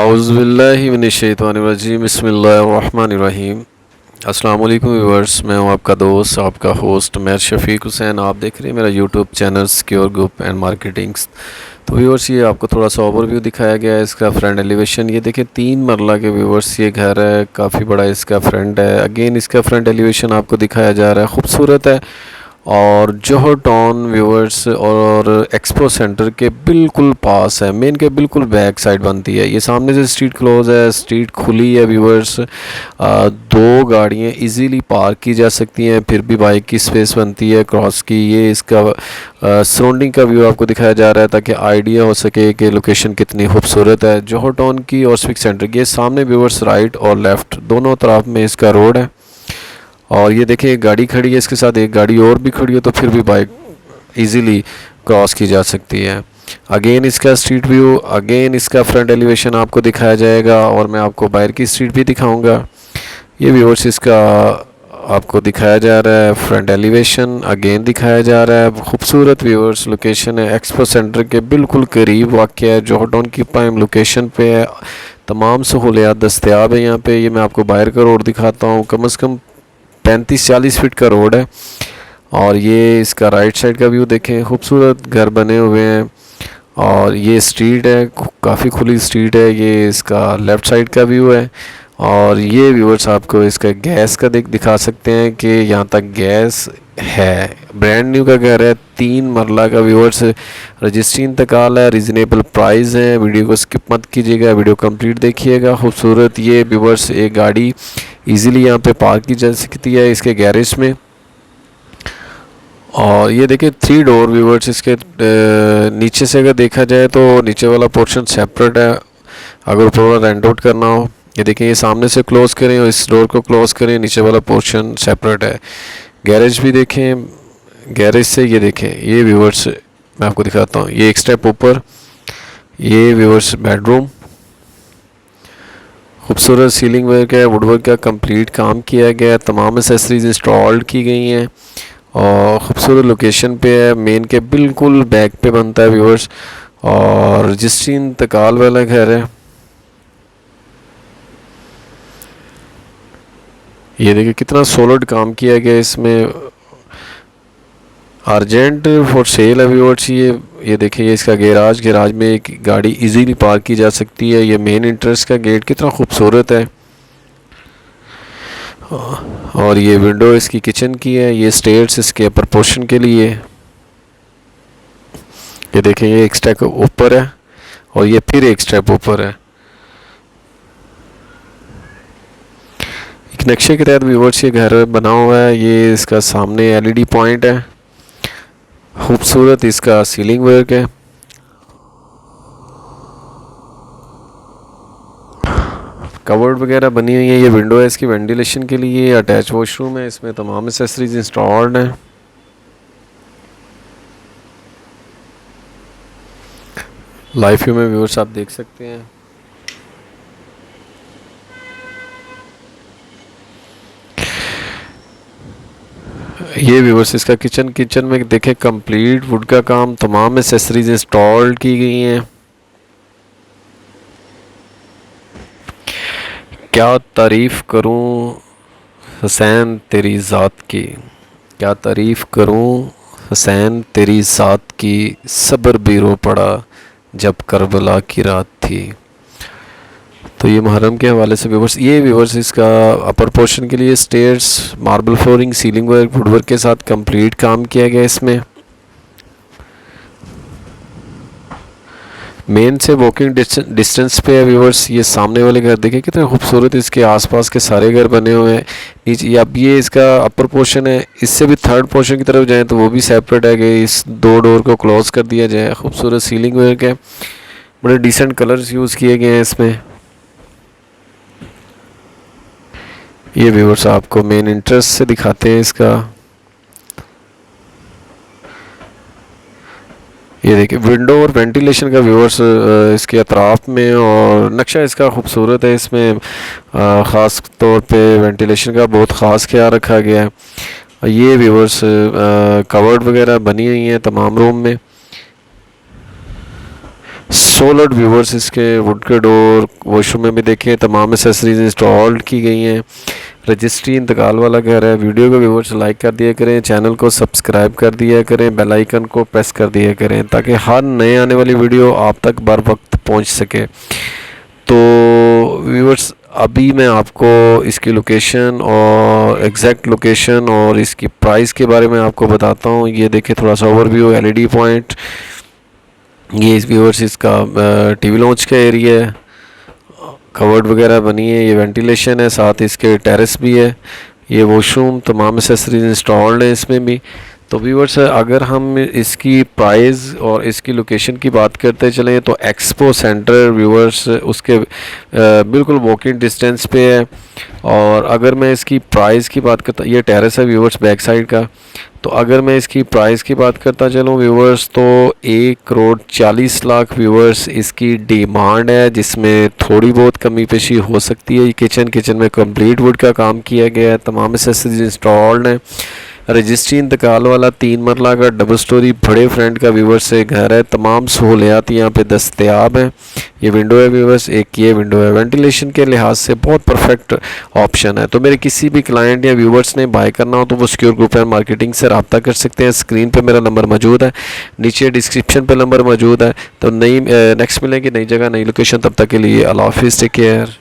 औज़ुबिल्लाहि मिनश्शैतानिर्रजीम बिस्मिल्लाहिर्रहमानिर्रहीम। अस्सलाम वालेकुम व्यूअर्स, मैं हूं आपका दोस्त, आपका होस्ट मैं शफ़ीक हुसैन। आप देख रहे हैं मेरा YouTube channel secure group and marketings. तो व्यूअर्स, ये आपको थोड़ा सा ओवरव्यू दिखाया गया है इसका फ्रंट एलिवेशन। ये देखिए 3 मरला के व्यूअर्स ये घर है, काफ़ी बड़ा इसका फ्रंट है। अगेन इसका फ्रंट एलिवेशन आपको दिखाया जा रहा है, खूबसूरत है। और जोहर टाउन व्यूअर्स और एक्सपो सेंटर के बिल्कुल पास है, मेन के बिल्कुल बैक साइड बनती है। ये सामने से स्ट्रीट क्लोज है, स्ट्रीट खुली है व्यूअर्स। 2 गाड़ियाँ इजीली पार्क की जा सकती हैं, फिर भी बाइक की स्पेस बनती है क्रॉस की। ये इसका सराउंडिंग का व्यू आपको दिखाया जा रहा है ताकि आइडिया हो सके कि लोकेशन कितनी खूबसूरत है जोहर टाउन की और सिविक सेंटर की। सामने व्यूअर्स राइट और लेफ़्ट दोनों तरफ में इसका रोड है। और ये देखिए एक गाड़ी खड़ी है, इसके साथ एक गाड़ी और भी खड़ी हो तो फिर भी बाइक इजीली क्रॉस की जा सकती है। अगेन इसका स्ट्रीट व्यू, अगेन इसका फ्रंट एलिवेशन आपको दिखाया जाएगा और मैं आपको बाहर की स्ट्रीट भी दिखाऊंगा। ये व्यूअर्स इसका आपको दिखाया जा रहा है फ्रंट एलिवेशन, अगेन दिखाया जा रहा है। खूबसूरत व्यूअर्स लोकेशन है, एक्सपो सेंटर के बिल्कुल करीब वाक़या है, जोहर टाउन की प्राइम लोकेशन पे है। तमाम सहूलियात दस्तयाब है यहाँ पे। ये मैं आपको बाहर का रोड दिखाता हूँ, कम से कम 35-40 फीट का रोड है। और ये इसका राइट साइड का व्यू देखें, खूबसूरत घर बने हुए हैं। और ये स्ट्रीट है, काफ़ी खुली स्ट्रीट है। ये इसका लेफ़्ट साइड का व्यू है। और ये व्यूअर्स आपको इसका गैस का दिखा सकते हैं कि यहाँ तक गैस है। ब्रांड न्यू का घर है, 3 मरला का व्यूअर्स। रजिस्ट्री इंतकाल है, रीज़नेबल प्राइस है। वीडियो को स्किप मत कीजिएगा, वीडियो कंप्लीट देखिएगा। खूबसूरत ये व्यूअर्स एक गाड़ी इजीली यहाँ पे पार्क की जा सकती है इसके गैरेज में। और ये देखिए 3 डोर व्यूअर्स इसके नीचे से अगर देखा जाए तो नीचे वाला पोर्शन सेपरेट है अगर ऊपर वाला रेंट आउट करना हो। ये देखें, ये सामने से क्लोज़ करें और इस डोर को क्लोज़ करें, नीचे वाला पोर्शन सेपरेट है। गैरेज भी देखें, गैरेज से ये देखें, ये व्यूअर्स मैं आपको दिखाता हूँ। ये एक स्टेप ऊपर, ये व्यूअर्स बेडरूम, खूबसूरत सीलिंग वर्क है, वुडवर्क का कंप्लीट काम किया गया है, तमाम एसेसरीज इंस्टॉल्ड की गई हैं और ख़ूबसूरत लोकेशन पे है, मेन के बिल्कुल बैक पे बनता है व्यूअर्स। और रजिस्ट्री इंतकाल वाला घर है। ये देखिए कितना सॉलिड काम किया गया इसमें, अर्जेंट फॉर सेल है व्यूअर्स। ये देखिए, ये इसका गैराज में एक गाड़ी इजीली पार्क की जा सकती है। ये मेन एंट्रेंस का गेट कितना खूबसूरत है। और ये विंडो इसकी किचन की है, ये स्टेयर्स इसके अपर पोर्शन के लिए। ये देखिए, ये एक स्टेप ऊपर है और ये फिर एक स्टेप ऊपर है। एक नक्शे के तहत व्यूअर्स ये घर बना हुआ है। ये इसका सामने एलईडी पॉइंट है, खूबसूरत इसका सीलिंग वर्क है। कवर्ड वगैरह बनी हुई है। ये विंडो है इसकी वेंटिलेशन के लिए। अटैच वॉशरूम है, इसमें तमाम एसेसरीज इंस्टॉल्ड हैं। लाइव व्यू में व्यूअर्स आप देख सकते हैं। ये व्यूअर्स इसका किचन में देखें, कंप्लीट वुड का काम, तमाम एसेसरीज इंस्टॉल्ड की गई हैं। क्या तारीफ़ करूं हुसैन तेरी ज़ात की, क्या तारीफ़ करूं हुसैन तेरी ज़ात की, सब्र भी रो पड़ा जब करबला की रात थी। तो ये मुहर्रम के हवाले से व्यूअर्स, ये व्यूअर्स इसका अपर पोर्शन के लिए stairs, marble flooring, ceiling work, woodwork के साथ कंप्लीट काम किया गया इसमें। मेन से वॉकिंग डिस्टेंस पे है व्यूअर्स। ये सामने वाले घर देखें कितने खूबसूरत, इसके आसपास के सारे घर बने हुए हैं। नीचे अब ये इसका अपर पोर्शन है, इससे भी थर्ड पोर्शन की तरफ जाएं तो वो भी सेपरेट है कि इस 2 डोर को क्लोज कर दिया जाए। खूबसूरत सीलिंग वर्क है, बड़े डिसेंट कलर्स यूज़ किए गए हैं इसमें। ये व्यूअर्स आपको मेन इंटरेस्ट से दिखाते हैं इसका। ये देखिए विंडो और वेंटिलेशन का व्यूअर्स इसके अतराफ में, और नक्शा इसका खूबसूरत है। इसमें ख़ास तौर पे वेंटिलेशन का बहुत ख़ास ख्याल रखा गया है। ये व्यूअर्स कवर्ड वगैरह बनी हुई हैं तमाम रूम में। सोलर व्यूवर्स इसके वुड के डोर वॉशरूम में भी देखें, तमाम एसेसरीज इंस्टॉल्ड की गई हैं। रजिस्ट्री इंतकाल वाला घर है। वीडियो को व्यूवर्स लाइक कर दिया करें, चैनल को सब्सक्राइब कर दिया करें, बेल आइकन को प्रेस कर दिया करें ताकि हर नए आने वाली वीडियो आप तक बर वक्त पहुँच सके। तो व्यूवर्स अभी मैं आपको इसकी लोकेशन और एग्जैक्ट लोकेशन और इसकी प्राइस के बारे में आपको बताता हूँ। ये देखिए थोड़ा सा ओवरव्यू, एलईडी पॉइंट, ये इस व्यूवर्स इसका टीवी लॉन्च का एरिया है, कवर्ड वगैरह बनी है, ये वेंटिलेशन है, साथ इसके टेरेस भी है, ये वॉशरूम, तमाम एसेसरीज इंस्टॉल्ड हैं इसमें भी। तो व्यूवर्स अगर हम इसकी प्राइस और इसकी लोकेशन की बात करते चलें तो एक्सपो सेंटर व्यूवर्स उसके बिल्कुल वॉकिंग डिस्टेंस पे है। और अगर मैं इसकी प्राइस की बात करता, ये टेरेस है व्यूवर्स बैक साइड का, तो अगर मैं इसकी प्राइस की बात करता चलूँ व्यूवर्स तो 1,40,00,000 व्यूवर्स इसकी डिमांड है, जिसमें थोड़ी बहुत कमी पेशी हो सकती है। किचन में कंप्लीट वुड का काम किया गया है, तमाम एसेसरीज इंस्टॉल्ड हैं। रजिस्ट्री इंतकाल वाला 3 मरला का डबल स्टोरी बड़े फ्रंट का व्यूवर्स से घर है। तमाम सहूलियात यहाँ पे दस्तयाब हैं। ये विंडो है व्यूवर्स, एक ये विंडो है, वेंटिलेशन के लिहाज से बहुत परफेक्ट ऑप्शन है। तो मेरे किसी भी क्लाइंट या व्यूवर्स ने बाय करना हो तो वो सिक्योर ग्रुप एंड मार्केटिंग से रब्ता कर सकते हैं। स्क्रीन पे मेरा नंबर मौजूद है, नीचे डिस्क्रिप्शन पे नंबर मौजूद है। तो नेक्स्ट मिलेंगे नई जगह नई लोकेशन, तब तक के लिए अल्लाह हाफिज़, टेक केयर।